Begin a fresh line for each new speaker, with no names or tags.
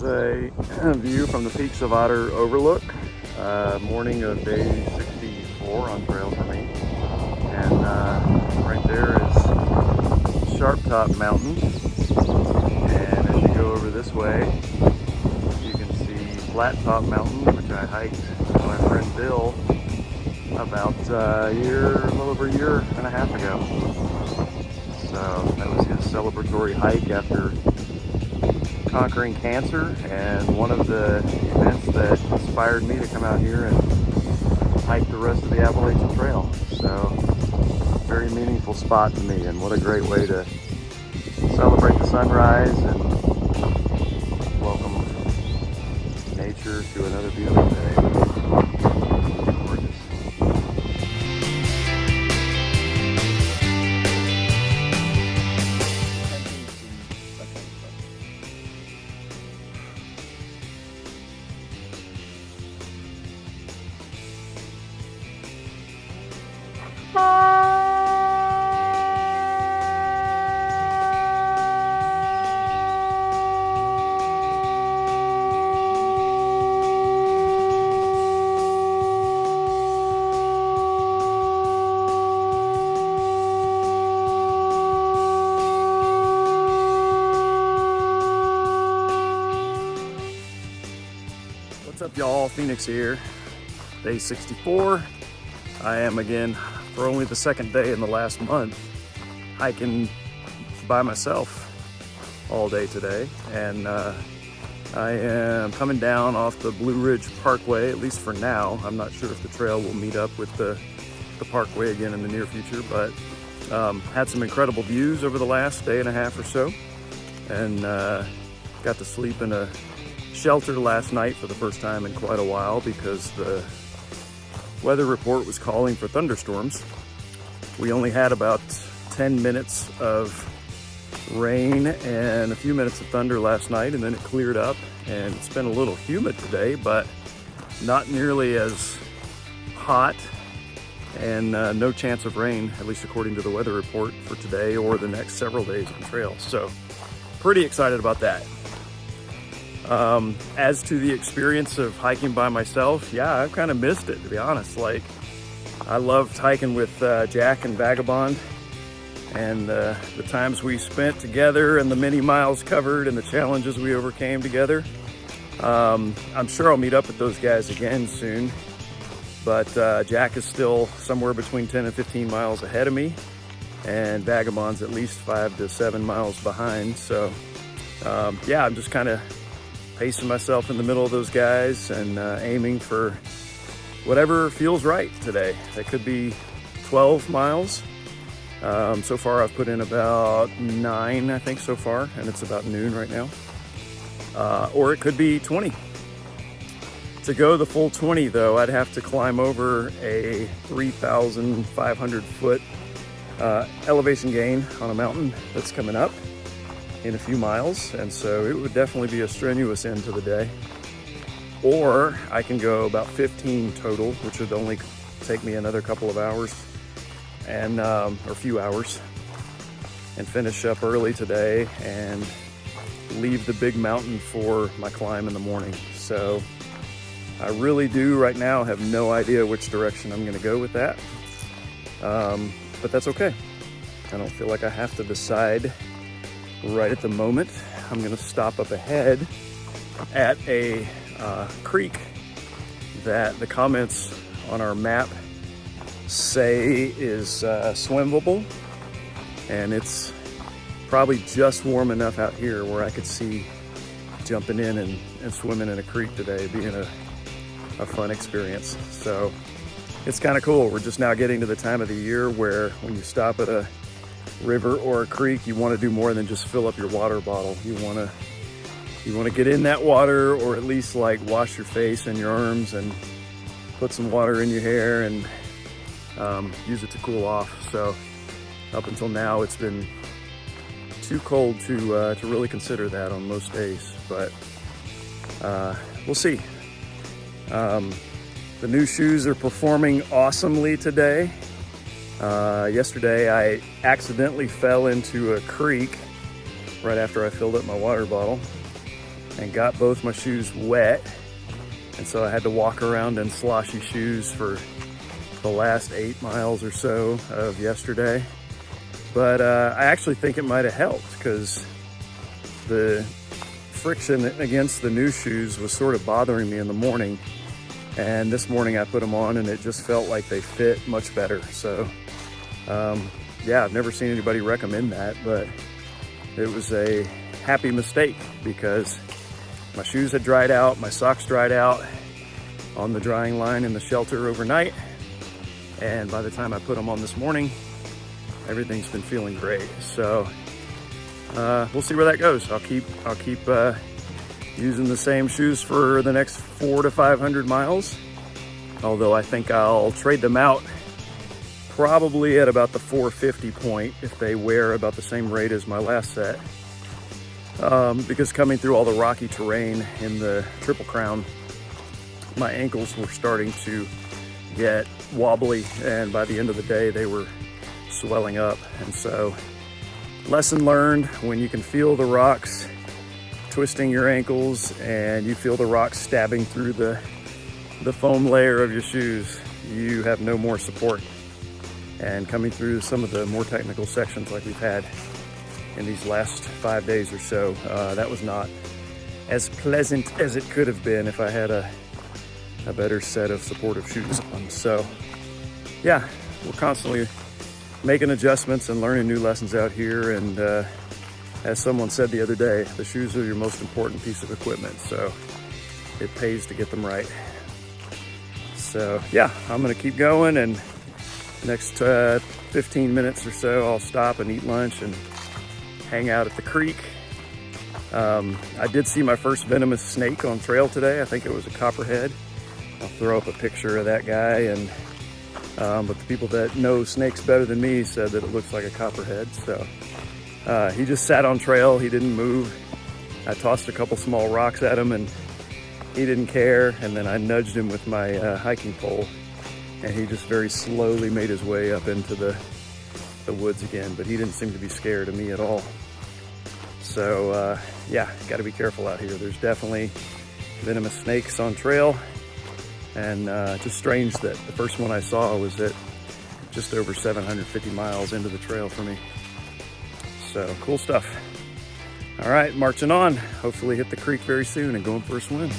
Here's a view from the Peaks of Otter overlook. Morning of day 64 on trail for me. And right there is Sharp Top Mountain. And as you go over this way, you can see Flat Top Mountain, which I hiked with my friend Bill about a little over a year and a half ago. So that was his celebratory hike after conquering cancer, and one of the events that inspired me to come out here and hike the rest of the Appalachian Trail. So very meaningful spot to me, and what a great way to celebrate the sunrise and welcome nature to another beautiful day. Gorgeous. What's up, y'all? Phoenix here, day 64. I am again, for only the second day in the last month, hiking by myself all day today. And I am coming down off the Blue Ridge Parkway, at least for now. I'm not sure if the trail will meet up with the parkway again in the near future, but had some incredible views over the last day and a half or so. And got to sleep in a shelter last night for the first time in quite a while because the weather report was calling for thunderstorms. We only had about 10 minutes of rain and a few minutes of thunder last night, and then it cleared up, and it's been a little humid today, but not nearly as hot, and no chance of rain, at least according to the weather report for today or the next several days on trail. So pretty excited about that. As to the experience of hiking by myself, yeah, I've kind of missed it, to be honest. Like, I loved hiking with Jack and Vagabond, and the times we spent together and the many miles covered and the challenges we overcame together. I'm sure I'll meet up with those guys again soon, but Jack is still somewhere between 10 and 15 miles ahead of me, and Vagabond's at least 5 to 7 miles behind. So yeah, I'm just kind of pacing myself in the middle of those guys and aiming for whatever feels right today. That could be 12 miles. So far I've put in about 9, I think, so far, and it's about noon right now. Or it could be 20. To go the full 20 though, I'd have to climb over a 3,500 foot elevation gain on a mountain that's coming up in a few miles, and so it would definitely be a strenuous end to the day. Or I can go about 15 total, which would only take me another couple of hours and or a few hours, and finish up early today and leave the big mountain for my climb in the morning. So I really do right now have no idea which direction I'm going to go with that, but that's okay. I don't feel like I have to decide right at the moment. I'm gonna stop up ahead at a creek that the comments on our map say is swimmable, and it's probably just warm enough out here where I could see jumping in and swimming in a creek today being a fun experience. So it's kind of cool. We're just now getting to the time of the year where when you stop at a river or a creek, you want to do more than just fill up your water bottle. You want to get in that water, or at least like wash your face and your arms and put some water in your hair and use it to cool off. So up until now, it's been too cold to really consider that on most days, but we'll see. The new shoes are performing awesomely today. Yesterday I accidentally fell into a creek right after I filled up my water bottle, and got both my shoes wet. And so I had to walk around in sloshy shoes for the last 8 miles or so of yesterday. But I actually think it might have helped, because the friction against the new shoes was sort of bothering me in the morning. And this morning I put them on and it just felt like they fit much better. So yeah, I've never seen anybody recommend that, but it was a happy mistake because my shoes had dried out, my socks dried out on the drying line in the shelter overnight. And by the time I put them on this morning, everything's been feeling great. So we'll see where that goes. I'll keep using the same shoes for the next 400 to 500 miles. Although I think I'll trade them out probably at about the 450 point if they wear about the same rate as my last set. Because coming through all the rocky terrain in the Triple Crown, my ankles were starting to get wobbly, and by the end of the day they were swelling up. And so, lesson learned: when you can feel the rocks twisting your ankles and you feel the rocks stabbing through the foam layer of your shoes, you have no more support. And coming through some of the more technical sections like we've had in these last 5 days or so, that was not as pleasant as it could have been if I had a better set of supportive shoes on. So yeah, we're constantly making adjustments and learning new lessons out here. And as someone said the other day, the shoes are your most important piece of equipment, so it pays to get them right. So yeah, I'm gonna keep going, and next 15 minutes or so I'll stop and eat lunch and hang out at the creek. I did see my first venomous snake on trail today. I think it was a copperhead. I'll throw up a picture of that guy, and but the people that know snakes better than me said that it looks like a copperhead. So he just sat on trail, he didn't move. I tossed a couple small rocks at him and he didn't care, and then I nudged him with my hiking pole, and he just very slowly made his way up into the woods again, but he didn't seem to be scared of me at all. So yeah, got to be careful out here. There's definitely venomous snakes on trail. And just strange that the first one I saw was at just over 750 miles into the trail for me. So cool stuff. All right, marching on. Hopefully hit the creek very soon and going for a swim.